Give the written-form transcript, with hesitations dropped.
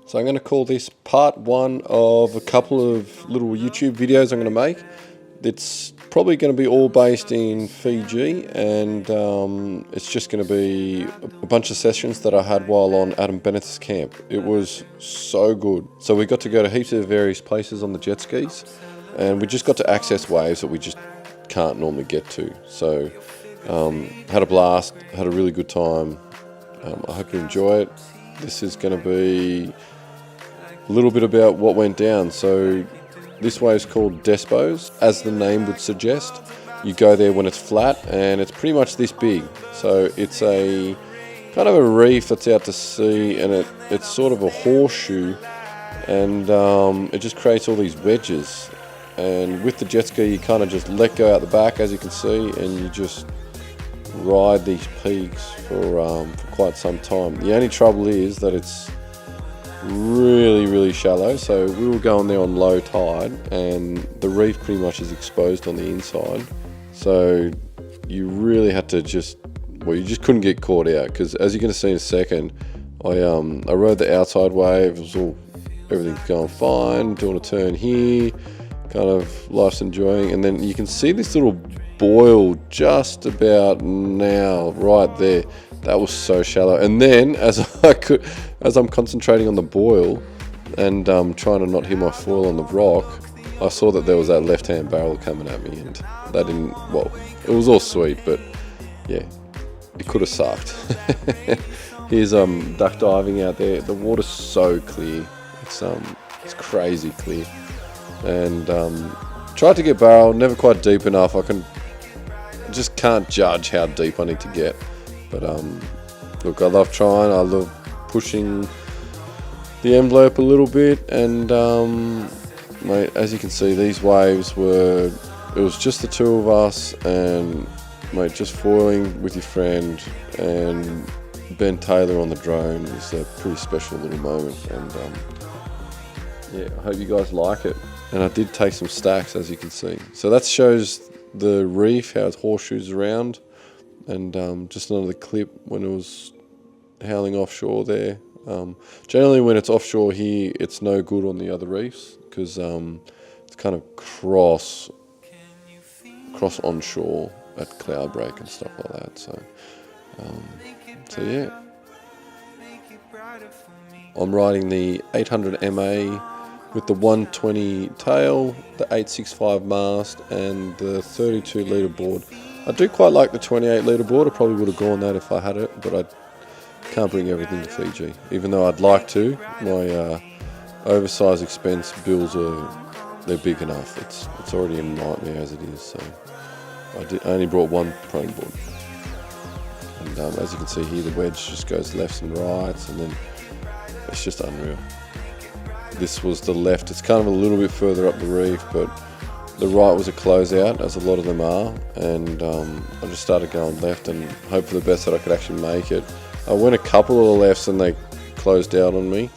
So I'm going to call this part one of a couple of little YouTube videos I'm going to make. It's probably going to be all based in Fiji, and it's just going to be a bunch of sessions that I had while on Adam Bennett's camp. It was so good. So we got to go to heaps of various places on the jet skis, and we just got to access waves that we just can't normally get to. So had a blast, had a really good time. I hope you enjoy it. This is going to be a little bit about what went down. So this wave is called Despos, as the name would suggest. You go there when it's flat, and it's pretty much this big. So it's a kind of a reef that's out to sea, and it's sort of a horseshoe, and it just creates all these wedges. And with the jet ski, you kind of just let go out the back, as you can see, and you just ride these peaks for quite some time. The only trouble is that it's really shallow, so we were going there on low tide, and the reef pretty much is exposed on the inside, so you really had to you just couldn't get caught out, because as you're going to see in a second, I rode the outside wave. It was everything's going fine, doing a turn here, kind of life's enjoying, and then you can see this little boil just about now right there. That was so shallow, and then as I'm concentrating on the boil and trying to not hit my foil on the rock, I saw that there was that left-hand barrel coming at me, and that didn't. Well, it was all sweet, but yeah, it could have sucked. Here's duck diving out there. The water's so clear. It's crazy clear, and tried to get barrel, never quite deep enough. I just can't judge how deep I need to get. But look, I love trying, I love pushing the envelope a little bit, and mate, as you can see, these waves it was just the two of us, and mate, just foiling with your friend and Ben Taylor on the drone is a pretty special little moment, and yeah, I hope you guys like it. And I did take some stacks, as you can see. So that shows the reef, how it horseshoes around. And just another clip when it was howling offshore there. Generally when it's offshore here, it's no good on the other reefs, because it's kind of cross onshore at cloud break and stuff like that. So yeah. I'm riding the 800 MA with the 120 tail, the 865 mast, and the 32 litre board. I do quite like the 28 litre board. I probably would have gone that if I had it, but I can't bring everything to Fiji, even though I'd like to. My oversized expense bills they're big enough. It's already a nightmare as it is. So I only brought one prone board, and as you can see here, the wedge just goes lefts and rights, and then it's just unreal. This was the left. It's kind of a little bit further up the reef, but the right was a closeout, as a lot of them are, and I just started going left and hoped for the best that I could actually make it. I went a couple of the lefts and they closed out on me,